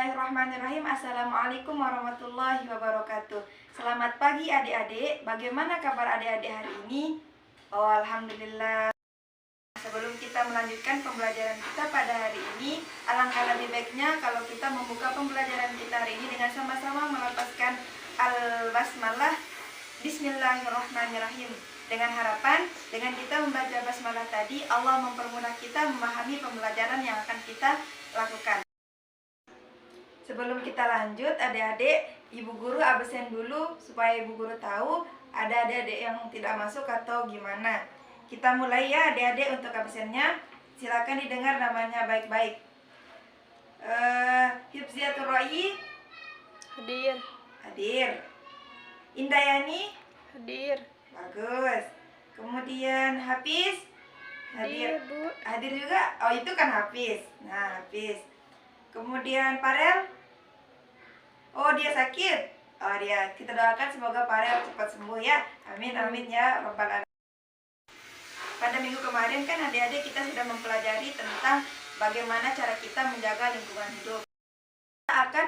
Bismillahirrahmanirrahim. Assalamualaikum warahmatullahi wabarakatuh. Selamat pagi adik-adik. Bagaimana kabar adik-adik hari ini? Oh, alhamdulillah. Sebelum kita melanjutkan pembelajaran kita pada hari ini, alangkah lebih baiknya kalau kita membuka pembelajaran kita hari ini dengan sama-sama melafazkan al-basmalah. Bismillahirrahmanirrahim. Dengan harapan, dengan kita membaca basmalah tadi, Allah mempermudah kita memahami pembelajaran yang akan kita lakukan. Sebelum kita lanjut, adik-adik, ibu guru absen dulu supaya ibu guru tahu ada adik-adik yang tidak masuk atau gimana. Kita mulai ya adik-adik untuk absennya. Silakan didengar namanya baik-baik. Hifziatur Roi Hadir. hadir. Indayani Hadir. bagus. Kemudian Hafiz hadir. Bu. Hadir juga. Oh, itu kan Hafiz. Nah, Hafiz. Kemudian Farel. Oh, dia sakit. Oh, dia. Kita doakan semoga Farel cepat sembuh ya. Amin amin ya rabbal alamin. Pada minggu kemarin kan adik-adik kita sudah mempelajari tentang bagaimana cara kita menjaga lingkungan hidup. Kita akan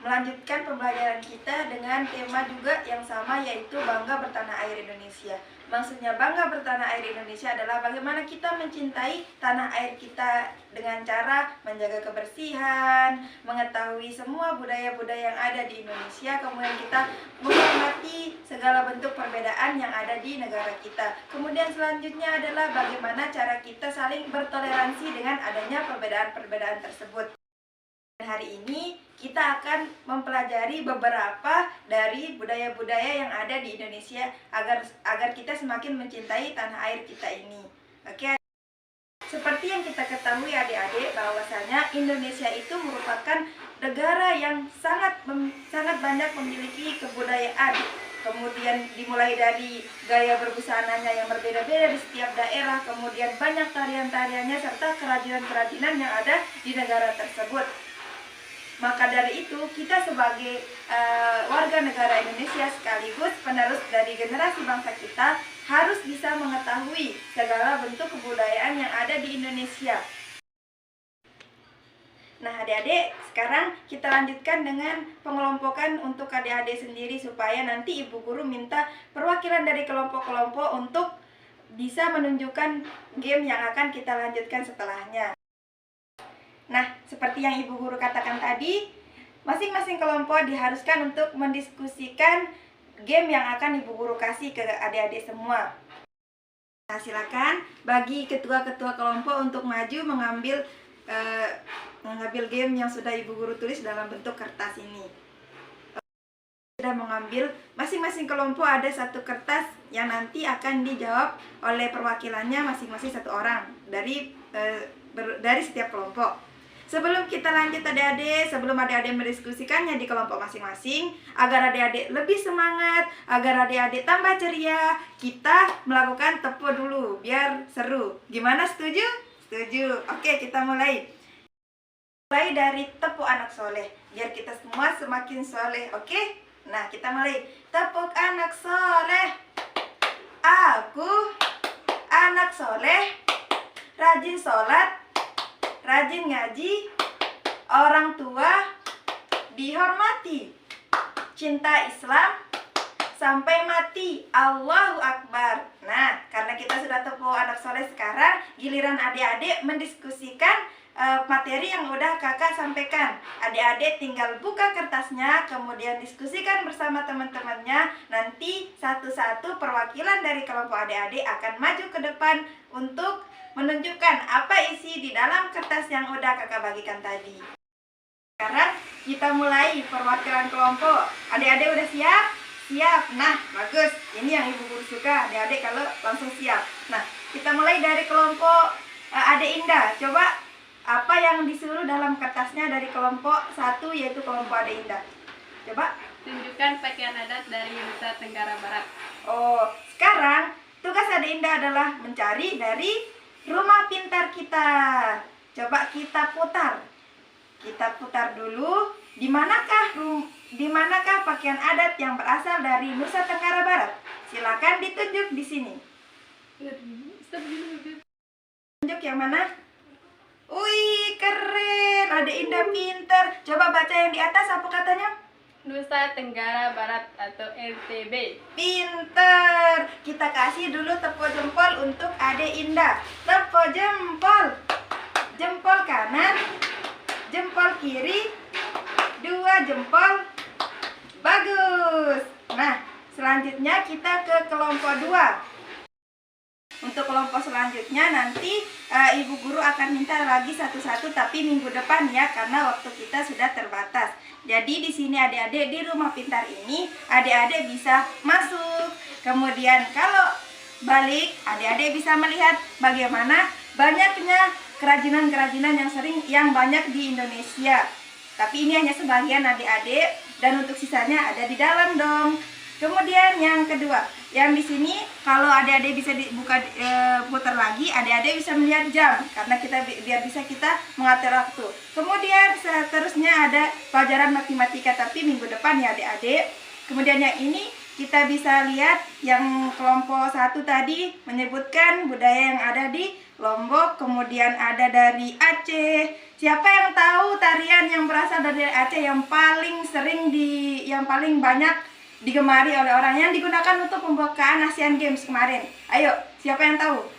melanjutkan pembelajaran kita dengan tema juga yang sama, yaitu bangga bertanah air Indonesia. Maksudnya bangga bertanah air Indonesia adalah bagaimana kita mencintai tanah air kita dengan cara menjaga kebersihan, mengetahui semua budaya-budaya yang ada di Indonesia, kemudian kita menghormati segala bentuk perbedaan yang ada di negara kita. Kemudian selanjutnya adalah bagaimana cara kita saling bertoleransi dengan adanya perbedaan-perbedaan tersebut. Hari ini kita akan mempelajari beberapa dari budaya-budaya yang ada di Indonesia agar kita semakin mencintai tanah air kita ini. Oke. Seperti yang kita ketahui adik-adik, bahwasanya Indonesia itu merupakan negara yang sangat banyak memiliki kebudayaan. Kemudian dimulai dari gaya berbusananya yang berbeda-beda di setiap daerah, kemudian banyak tarian-tariannya serta kerajinan-kerajinan yang ada di negara tersebut. Maka dari itu, kita sebagai warga negara Indonesia sekaligus penerus dari generasi bangsa kita harus bisa mengetahui segala bentuk kebudayaan yang ada di Indonesia. Nah adik-adik, sekarang kita lanjutkan dengan pengelompokan untuk adik-adik sendiri supaya nanti ibu guru minta perwakilan dari kelompok-kelompok untuk bisa menunjukkan game yang akan kita lanjutkan setelahnya. Nah, seperti yang ibu guru katakan tadi, masing-masing kelompok diharuskan untuk mendiskusikan game yang akan ibu guru kasih ke adik-adik semua. Nah, silakan bagi ketua-ketua kelompok untuk maju mengambil game yang sudah ibu guru tulis dalam bentuk kertas ini. Sudah mengambil, masing-masing kelompok ada satu kertas yang nanti akan dijawab oleh perwakilannya masing-masing satu orang dari setiap kelompok. Sebelum kita lanjut adik-adik, sebelum adik-adik mendiskusikannya di kelompok masing-masing, agar adik-adik lebih semangat, agar adik-adik tambah ceria, kita melakukan tepuk dulu biar seru. Gimana, setuju? Setuju. Oke, kita mulai. Mulai dari tepuk anak soleh, biar kita semua semakin soleh, oke? Nah, kita mulai. Tepuk anak soleh. Aku anak soleh, rajin sholat, rajin ngaji, orang tua dihormati, cinta Islam sampai mati, Allahu Akbar. Nah, karena kita sudah tepuk anak soleh, sekarang giliran adik-adik mendiskusikan materi yang udah kakak sampaikan. Adik-adik tinggal buka kertasnya, kemudian diskusikan bersama teman-temannya. Nanti satu-satu perwakilan dari kelompok adik-adik akan maju ke depan untuk menunjukkan apa isi di dalam kertas yang udah kakak bagikan tadi. Sekarang kita mulai perwakilan kelompok. Adik-adik udah siap? Siap. Nah, bagus. Ini yang ibu guru suka, adik-adik kalau langsung siap. Nah, kita mulai dari kelompok Adik Indah. Coba apa yang disuruh dalam kertasnya dari kelompok 1, yaitu kelompok Adik Indah. Coba. Tunjukkan pakaian adat dari Nusa Tenggara Barat. Oh, sekarang tugas Adik Indah adalah mencari dari rumah pintar kita. Coba kita putar. Kita putar dulu. Di manakah pakaian adat yang berasal dari Nusa Tenggara Barat? Silakan ditunjuk di sini. Tunjuk yang mana? Wih, keren. keren, Adik Indah pinter. Coba baca yang di atas, apa katanya? Nusa Tenggara Barat atau NTB. Pinter. Kita kasih dulu tepuk jempol untuk Adik Indah. Tepuk jempol. Jempol kanan, jempol kiri, 2 jempol. Bagus. Nah, selanjutnya kita ke kelompok 2. Untuk kelompok selanjutnya nanti Ibu Guru akan minta lagi satu-satu, tapi minggu depan ya, karena waktu kita sudah terbatas. Jadi di sini adik-adik di rumah pintar ini adik-adik bisa masuk. Kemudian kalau balik, adik-adik bisa melihat bagaimana banyaknya kerajinan-kerajinan yang banyak di Indonesia. Tapi ini hanya sebagian adik-adik, dan untuk sisanya ada di dalam dong. Kemudian yang kedua, yang di sini kalau adik-adik bisa dibuka putar lagi, adik-adik bisa melihat jam karena biar bisa kita mengatur waktu. Kemudian seterusnya ada pelajaran matematika, tapi minggu depan ya adik-adik. Kemudian yang ini kita bisa lihat yang kelompok 1 tadi menyebutkan budaya yang ada di Lombok, kemudian ada dari Aceh. Siapa yang tahu tarian yang berasal dari Aceh yang paling banyak digemari oleh orang yang digunakan untuk pembukaan Asian Games kemarin? Ayo, siapa yang tahu?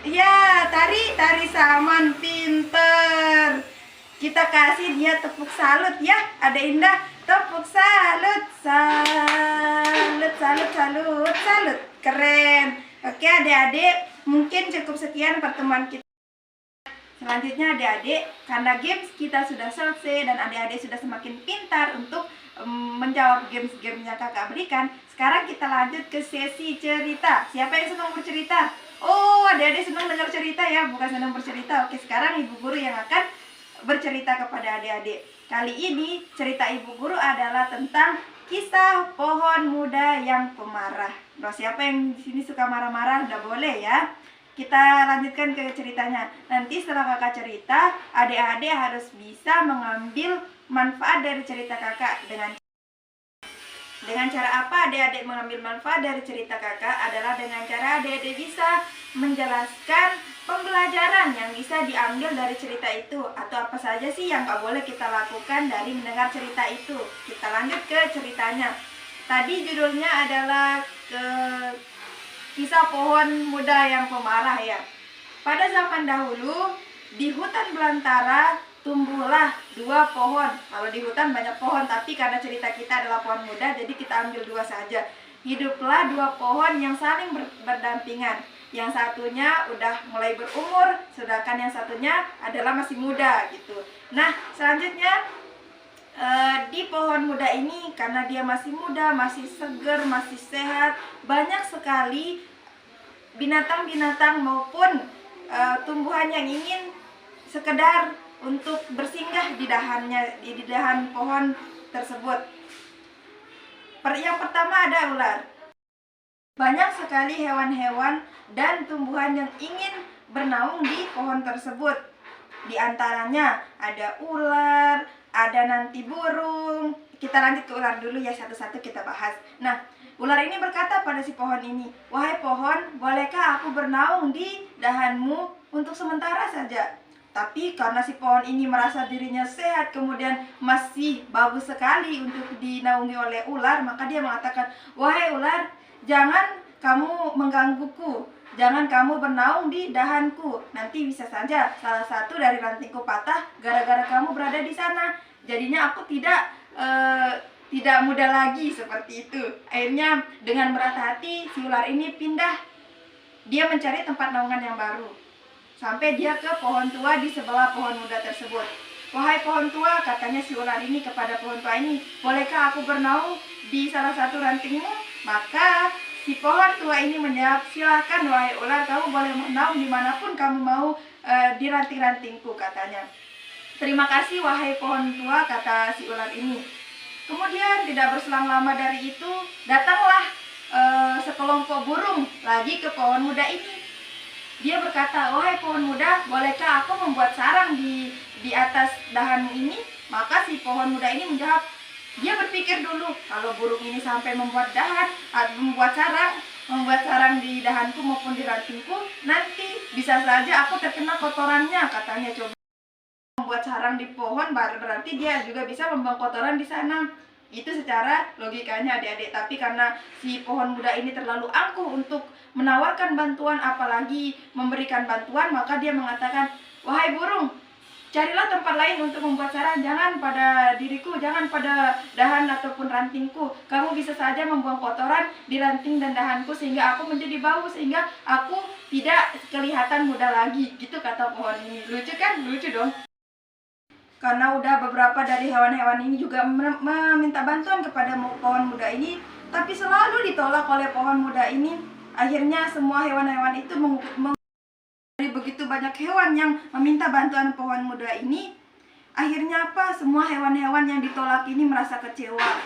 Ya, tari saman, pinter. Kita kasih dia tepuk salut ya, Ada Indah. Tepuk salut, salut, salut, salut, salut. Keren. Oke adik-adik, mungkin cukup sekian pertemuan kita. Selanjutnya adik-adik, karena games kita sudah selesai dan adik-adik sudah semakin pintar untuk menjawab games-games yang kakak berikan. Sekarang kita lanjut ke sesi cerita. Siapa yang senang bercerita? Oh, adik-adik senang dengar cerita ya, bukan senang bercerita. Oke, sekarang Ibu Guru yang akan bercerita kepada adik-adik. Kali ini cerita Ibu Guru adalah tentang kisah pohon muda yang pemarah. Loh, siapa yang di sini suka marah-marah? Udah boleh ya. Kita lanjutkan ke ceritanya. Nanti setelah kakak cerita, adik-adik harus bisa mengambil manfaat dari cerita kakak. Dengan cara apa adik-adik mengambil manfaat dari cerita kakak? Adalah dengan cara adik-adik bisa menjelaskan pembelajaran yang bisa diambil dari cerita itu. Atau apa saja sih yang gak boleh kita lakukan dari mendengar cerita itu. Kita lanjut ke ceritanya. Tadi judulnya adalah kisah pohon muda yang pemarah ya. Pada zaman dahulu, di hutan belantara tumbuhlah 2 pohon. Kalau di hutan banyak pohon, tapi karena cerita kita adalah pohon muda, jadi kita ambil 2 saja. Hiduplah 2 pohon yang saling berdampingan. Yang satunya udah mulai berumur, sedangkan yang satunya adalah masih muda gitu. Nah, selanjutnya di pohon muda ini, karena dia masih muda, masih segar, masih sehat, banyak sekali binatang-binatang maupun tumbuhan yang ingin sekedar untuk bersinggah di dahan pohon tersebut. Yang pertama ada ular. Banyak sekali hewan-hewan dan tumbuhan yang ingin bernaung di pohon tersebut. Di antaranya ada ular, ada nanti burung. Kita lanjut ke ular dulu ya, satu-satu kita bahas. Nah, ular ini berkata pada si pohon ini, "Wahai pohon, bolehkah aku bernaung di dahanmu untuk sementara saja?" Tapi karena si pohon ini merasa dirinya sehat, kemudian masih bagus sekali untuk dinaungi oleh ular, maka dia mengatakan, "Wahai ular, jangan kamu menggangguku. Jangan kamu bernaung di dahanku. Nanti bisa saja salah satu dari rantingku patah gara-gara kamu berada di sana. Jadinya aku tidak muda lagi," seperti itu. Akhirnya dengan berat hati si ular ini pindah. Dia mencari tempat naungan yang baru. Sampai dia ke pohon tua di sebelah pohon muda tersebut. "Wahai pohon tua," katanya si ular ini kepada pohon tua ini, "bolehkah aku bernaung di salah satu rantingmu?" Maka si pohon tua ini menjawab, "Silakan wahai ular, kamu boleh bernaung dimanapun kamu mau di ranting-rantingku," katanya. "Terima kasih wahai pohon tua," kata si ular ini. Kemudian tidak berselang lama dari itu, datanglah sekelompok burung lagi ke pohon muda ini. Dia berkata, "Wahai pohon muda, bolehkah aku membuat sarang di atas dahanmu ini?" Maka si pohon muda ini menjawab, dia berpikir dulu, kalau burung ini sampai membuat sarang di dahanku maupun di rantingku, nanti bisa saja aku terkena kotorannya, katanya. Coba membuat sarang di pohon, berarti dia juga bisa membuang kotoran di sana. Itu secara logikanya adik-adik. Tapi karena si pohon muda ini terlalu angkuh untuk menawarkan bantuan, apalagi memberikan bantuan, maka dia mengatakan, wahai burung, carilah tempat lain untuk membuat sarang, jangan pada diriku, jangan pada dahan ataupun rantingku. Kamu bisa saja membuang kotoran di ranting dan dahanku sehingga aku menjadi bau, sehingga aku tidak kelihatan muda lagi. Gitu kata pohon ini. Lucu kan? Lucu dong. Karena udah beberapa dari hewan-hewan ini juga meminta bantuan kepada pohon muda ini, tapi selalu ditolak oleh pohon muda ini. Akhirnya semua hewan-hewan itu dari begitu banyak hewan yang meminta bantuan pohon muda ini, akhirnya apa? Semua hewan-hewan yang ditolak ini merasa kecewa.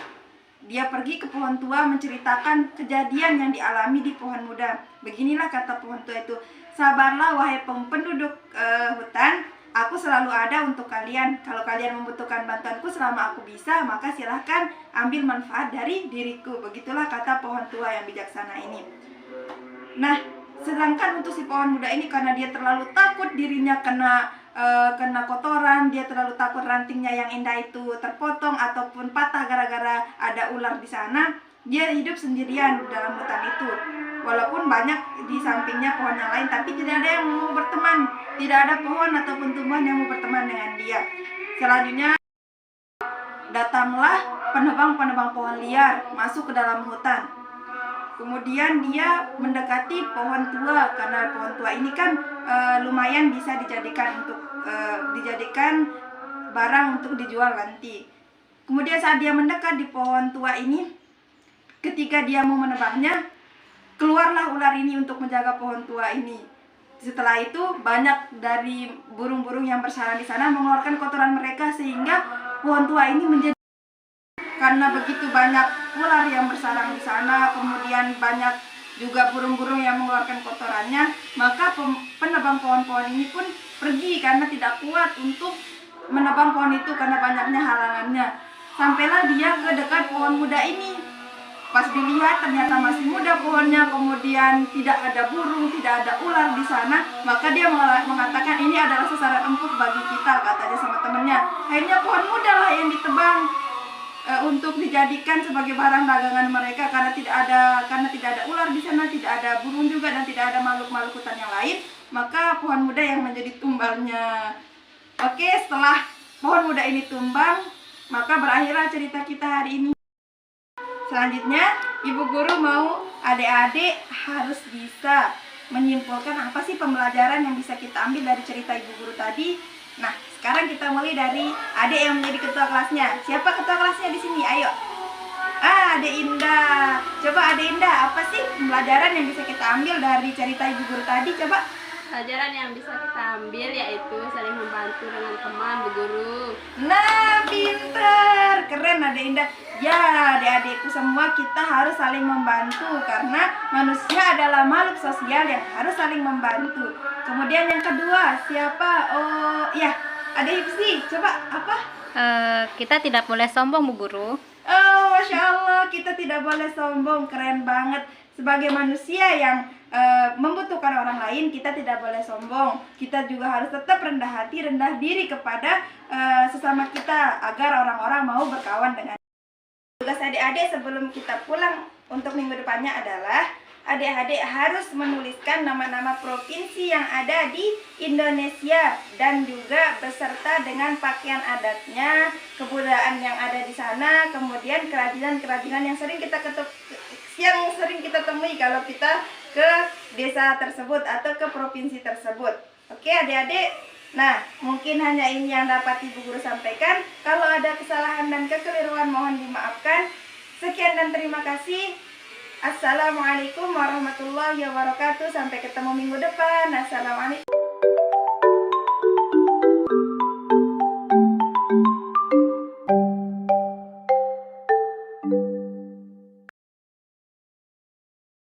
Dia pergi ke pohon tua menceritakan kejadian yang dialami di pohon muda. Beginilah kata pohon tua itu, sabarlah wahai penduduk hutan, aku selalu ada untuk kalian. Kalau kalian membutuhkan bantuanku selama aku bisa, maka silahkan ambil manfaat dari diriku. Begitulah kata pohon tua yang bijaksana ini. Nah, sedangkan untuk si pohon muda ini, karena dia terlalu takut dirinya kena kotoran, dia terlalu takut rantingnya yang indah itu terpotong ataupun patah gara-gara ada ular di sana, dia hidup sendirian dalam hutan itu. Walaupun banyak di sampingnya pohon yang lain, tapi tidak ada yang mau berteman. Tidak ada pohon ataupun tumbuhan yang mau berteman dengan dia. Selanjutnya datanglah penebang-penebang pohon liar masuk ke dalam hutan. Kemudian dia mendekati pohon tua, karena pohon tua ini kan lumayan bisa dijadikan barang untuk dijual nanti. Kemudian saat dia mendekat di pohon tua ini, ketika dia mau menebangnya, keluarlah ular ini untuk menjaga pohon tua ini. Setelah itu banyak dari burung-burung yang bersarang di sana mengeluarkan kotoran mereka, sehingga pohon tua ini menjadi, karena begitu banyak ular yang bersarang di sana, kemudian banyak juga burung-burung yang mengeluarkan kotorannya, maka penebang pohon-pohon ini pun pergi karena tidak kuat untuk menebang pohon itu karena banyaknya halangannya. Sampailah dia ke dekat pohon muda ini. Pas dilihat ternyata masih muda pohonnya, kemudian tidak ada burung, tidak ada ular di sana, maka dia mengatakan ini adalah sasaran empuk bagi kita, katanya sama temannya. Akhirnya pohon muda lah yang ditebang untuk dijadikan sebagai barang dagangan mereka, karena tidak ada ular di sana, tidak ada burung juga, dan tidak ada makhluk-makhluk hutan yang lain, maka pohon muda yang menjadi tumbalnya. Oke, setelah pohon muda ini tumbang, maka berakhirlah cerita kita hari ini. Selanjutnya, ibu guru mau adik-adik harus bisa menyimpulkan apa sih pembelajaran yang bisa kita ambil dari cerita ibu guru tadi. Nah, sekarang kita mulai dari adik yang menjadi ketua kelasnya. Siapa ketua kelasnya di sini? Ayo. Adik Indah. Coba Adik Indah, apa sih pembelajaran yang bisa kita ambil dari cerita ibu guru tadi? Coba. Pelajaran yang bisa kita ambil yaitu saling membantu dengan teman, bu guru. Nah, pinter. Keren Adik Indah. Ya, adik-adikku semua, kita harus saling membantu karena manusia adalah makhluk sosial yang harus saling membantu. Kemudian yang kedua, siapa? Oh, ya, Adik Hipsi. Coba apa? Kita tidak boleh sombong, Bu Guru. Oh, Masya Allah, kita tidak boleh sombong. Keren banget. Sebagai manusia yang membutuhkan orang lain, kita tidak boleh sombong. Kita juga harus tetap rendah hati, rendah diri kepada sesama kita agar orang-orang mau berkawan dengan. Tugas adik-adik sebelum kita pulang untuk minggu depannya adalah adik-adik harus menuliskan nama-nama provinsi yang ada di Indonesia dan juga beserta dengan pakaian adatnya, kebudayaan yang ada di sana, kemudian kerajinan-kerajinan yang sering kita temui kalau kita ke desa tersebut atau ke provinsi tersebut. Oke adik-adik? Nah, mungkin hanya ini yang dapat Ibu Guru sampaikan. Kalau ada kesalahan dan kekeliruan mohon dimaafkan. Sekian dan terima kasih. Assalamualaikum warahmatullahi wabarakatuh. Sampai ketemu minggu depan. Assalamualaikum.